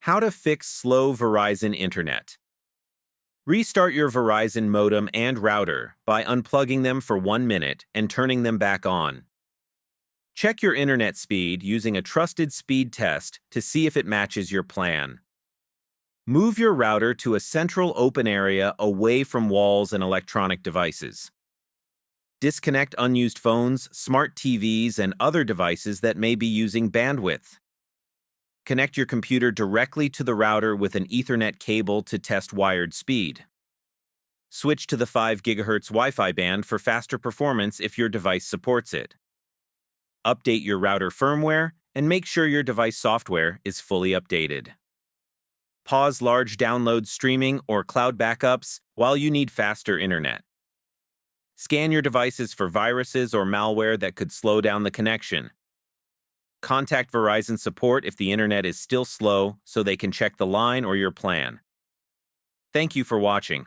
How to fix slow Verizon internet. Restart your Verizon modem and router by unplugging them for 1 minute and turning them back on. Check your internet speed using a trusted speed test to see if it matches your plan. Move your router to a central open area away from walls and electronic devices. Disconnect unused phones, smart TVs, and other devices that may be using bandwidth. Connect your computer directly to the router with an Ethernet cable to test wired speed. Switch to the 5 GHz Wi-Fi band for faster performance if your device supports it. Update your router firmware and make sure your device software is fully updated. Pause large download streaming or cloud backups while you need faster internet. Scan your devices for viruses or malware that could slow down the connection. Contact Verizon support if the internet is still slow so they can check the line or your plan. Thank you for watching.